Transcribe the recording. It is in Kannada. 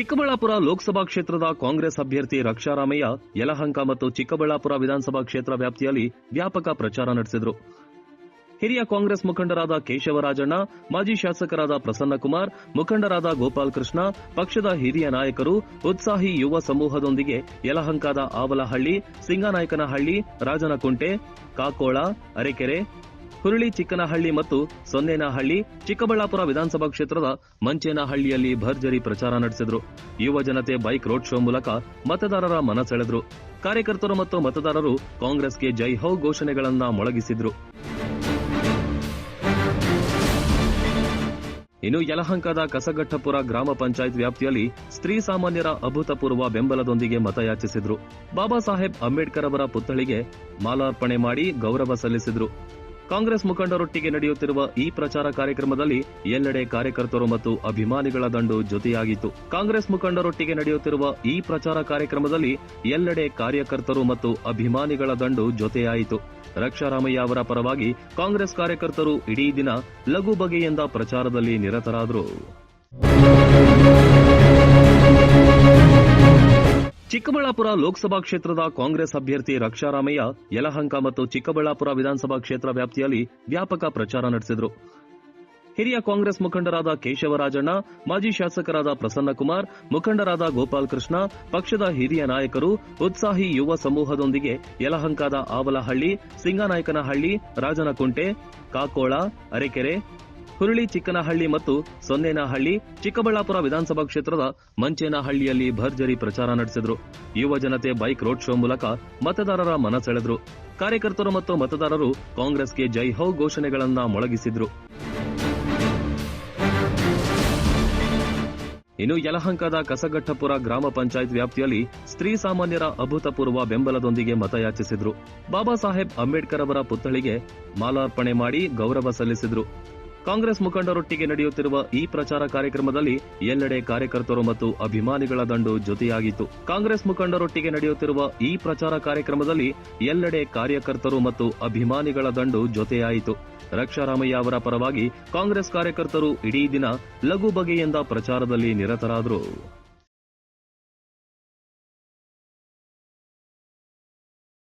ಚಿಕ್ಕಬಳ್ಳಾಪುರ ಲೋಕಸಭಾ ಕ್ಷೇತ್ರದ ಕಾಂಗ್ರೆಸ್ ಅಭ್ಯರ್ಥಿ ರಕ್ಷಾರಾಮಯ್ಯ ಯಲಹಂಕ ಮತ್ತು ಚಿಕ್ಕಬಳ್ಳಾಪುರ ವಿಧಾನಸಭಾ ಕ್ಷೇತ್ರ ವ್ಯಾಪ್ತಿಯಲ್ಲಿ ವ್ಯಾಪಕ ಪ್ರಚಾರ ನಡೆಸಿದರು. ಹಿರಿಯ ಕಾಂಗ್ರೆಸ್ ಮುಖಂಡರಾದ ಕೇಶವರಾಜಣ್ಣ, ಮಾಜಿ ಶಾಸಕರಾದ ಪ್ರಸನ್ನಕುಮಾರ್, ಮುಖಂಡರಾದ ಗೋಪಾಲ್ ಕೃಷ್ಣ, ಪಕ್ಷದ ಹಿರಿಯ ನಾಯಕರು, ಉತ್ಸಾಹಿ ಯುವ ಸಮೂಹದೊಂದಿಗೆ ಯಲಹಂಕದ ಆವಲಹಳ್ಳಿ, ಸಿಂಗನಾಯಕನಹಳ್ಳಿ, ರಾಜನಕುಂಟೆ, ಕಾಕೋಳ, ಅರೆಕೆರೆ, ಹುರುಳಿ ಚಿಕ್ಕನಹಳ್ಳಿ ಮತ್ತು ಸೊನ್ನೇನಹಳ್ಳಿ, ಚಿಕ್ಕಬಳ್ಳಾಪುರ ವಿಧಾನಸಭಾ ಕ್ಷೇತ್ರದ ಮಂಚೇನಹಳ್ಳಿಯಲ್ಲಿ ಭರ್ಜರಿ ಪ್ರಚಾರ ನಡೆಸಿದರು. ಯುವ ಜನತೆ ಬೈಕ್ ರೋಡ್ ಶೋ ಮೂಲಕ ಮತದಾರರ ಮನ ಸೆಳೆದರು. ಕಾರ್ಯಕರ್ತರು ಮತ್ತು ಮತದಾರರು ಕಾಂಗ್ರೆಸ್ಗೆ ಜೈ ಹೋ ಘೋಷಣೆಗಳನ್ನ ಮೊಳಗಿಸಿದ್ರು. ಇನ್ನು ಯಲಹಂಕದ ಕಸಗಟ್ಟಪುರ ಗ್ರಾಮ ಪಂಚಾಯತ್ ವ್ಯಾಪ್ತಿಯಲ್ಲಿ ಸ್ತ್ರೀ ಸಾಮಾನ್ಯರ ಅಭೂತಪೂರ್ವ ಬೆಂಬಲದೊಂದಿಗೆ ಮತಯಾಚಿಸಿದ್ರು. ಬಾಬಾ ಸಾಹೇಬ್ ಅಂಬೇಡ್ಕರ್ ಅವರ ಪುತ್ಥಳಿಗೆ ಮಾಲಾರ್ಪಣೆ ಮಾಡಿ ಗೌರವ ಸಲ್ಲಿಸಿದ್ರು. ಕಾಂಗ್ರೆಸ್ ಮುಖಂಡರೊಟ್ಟಿಗೆ ನಡೆಯುತ್ತಿರುವ ಈ ಪ್ರಚಾರ ಕಾರ್ಯಕ್ರಮದಲ್ಲಿ ಎಲ್ಲೆಡೆ ಕಾರ್ಯಕರ್ತರು ಮತ್ತು ಅಭಿಮಾನಿಗಳ ದಂಡು ಜೊತೆಯಾಗಿತ್ತು. ಕಾಂಗ್ರೆಸ್ ಮುಖಂಡರೊಟ್ಟಿಗೆ ನಡೆಯುತ್ತಿರುವ ಈ ಪ್ರಚಾರ ಕಾರ್ಯಕ್ರಮದಲ್ಲಿ ಎಲ್ಲೆಡೆ ಕಾರ್ಯಕರ್ತರು ಮತ್ತು ಅಭಿಮಾನಿಗಳ ದಂಡು ಜೊತೆಯಾಯಿತು. ರಕ್ಷಾರಾಮಯ್ಯ ಅವರ ಪರವಾಗಿ ಕಾಂಗ್ರೆಸ್ ಕಾರ್ಯಕರ್ತರು ಇಡೀ ದಿನ ಲಘು ಬಗೆಯಿಂದ ಪ್ರಚಾರದಲ್ಲಿ ನಿರತರಾದರು. ಚಿಕ್ಕಬಳ್ಳಾಪುರ ಲೋಕಸಭಾ ಕ್ಷೇತ್ರದ ಕಾಂಗ್ರೆಸ್ ಅಭ್ಯರ್ಥಿ ರಕ್ಷಾರಾಮಯ್ಯ ಯಲಹಂಕ ಮತ್ತು ಚಿಕ್ಕಬಳ್ಳಾಪುರ ವಿಧಾನಸಭಾ ಕ್ಷೇತ್ರ ವ್ಯಾಪ್ತಿಯಲ್ಲಿ ವ್ಯಾಪಕ ಪ್ರಚಾರ ನಡೆಸಿದರು. ಹಿರಿಯ ಕಾಂಗ್ರೆಸ್ ಮುಖಂಡರಾದ ಕೇಶವರಾಜಣ್ಣ, ಮಾಜಿ ಶಾಸಕರಾದ ಪ್ರಸನ್ನಕುಮಾರ್, ಮುಖಂಡರಾದ ಗೋಪಾಲ್ ಕೃಷ್ಣ, ಪಕ್ಷದ ಹಿರಿಯ ನಾಯಕರು, ಉತ್ಸಾಹಿ ಯುವ ಸಮೂಹದೊಂದಿಗೆ ಯಲಹಂಕದ ಆವಲಹಳ್ಳಿ, ಸಿಂಗನಾಯಕನಹಳ್ಳಿ, ರಾಜನಕುಂಟೆ, ಕಾಕೋಳ, ಅರೆಕೆರೆ, ಹುರುಳಿ ಚಿಕ್ಕನಹಳ್ಳಿ ಮತ್ತು ಸೊನ್ನೇನಹಳ್ಳಿ, ಚಿಕ್ಕಬಳ್ಳಾಪುರ ವಿಧಾನಸಭಾ ಕ್ಷೇತ್ರದ ಮಂಚೇನಹಳ್ಳಿಯಲ್ಲಿ ಭರ್ಜರಿ ಪ್ರಚಾರ ನಡೆಸಿದರು. ಯುವ ಜನತೆ ಬೈಕ್ ರೋಡ್ ಶೋ ಮೂಲಕ ಮತದಾರರ ಮನ ಸೆಳೆದರು. ಕಾರ್ಯಕರ್ತರು ಮತ್ತು ಮತದಾರರು ಕಾಂಗ್ರೆಸ್ಗೆ ಜೈ ಹೋ ಘೋಷಣೆಗಳನ್ನ ಮೊಳಗಿಸಿದ್ರು. ಇನ್ನು ಯಲಹಂಕದ ಕಸಗಟ್ಟಪುರ ಗ್ರಾಮ ಪಂಚಾಯತ್ ವ್ಯಾಪ್ತಿಯಲ್ಲಿ ಸ್ತ್ರೀ ಸಾಮಾನ್ಯರ ಅಭೂತಪೂರ್ವ ಬೆಂಬಲದೊಂದಿಗೆ ಮತಯಾಚಿಸಿದ್ರು. ಬಾಬಾ ಸಾಹೇಬ್ ಅಂಬೇಡ್ಕರ್ ಅವರ ಪುತ್ಥಳಿಗೆ ಮಾಲಾರ್ಪಣೆ ಮಾಡಿ ಗೌರವ ಸಲ್ಲಿಸಿದ್ರು. ಕಾಂಗ್ರೆಸ್ ಮುಖಂಡರೊಟ್ಟಿಗೆ ನಡೆಯುತ್ತಿರುವ ಈ ಪ್ರಚಾರ ಕಾರ್ಯಕ್ರಮದಲ್ಲಿ ಎಲ್ಲೆಡೆ ಕಾರ್ಯಕರ್ತರು ಮತ್ತು ಅಭಿಮಾನಿಗಳ ದಂಡು ಜೊತೆಯಾಗಿತ್ತು. ಕಾಂಗ್ರೆಸ್ ಮುಖಂಡರೊಟ್ಟಿಗೆ ನಡೆಯುತ್ತಿರುವ ಈ ಪ್ರಚಾರ ಕಾರ್ಯಕ್ರಮದಲ್ಲಿ ಎಲ್ಲೆಡೆ ಕಾರ್ಯಕರ್ತರು ಮತ್ತು ಅಭಿಮಾನಿಗಳ ದಂಡು ಜೊತೆಯಾಯಿತು. ರಕ್ಷಾರಾಮಯ್ಯ ಅವರ ಪರವಾಗಿ ಕಾಂಗ್ರೆಸ್ ಕಾರ್ಯಕರ್ತರು ಇಡೀ ದಿನ ಲಘು ಬಗೆಯಿಂದ ಪ್ರಚಾರದಲ್ಲಿ ನಿರತರಾದರು.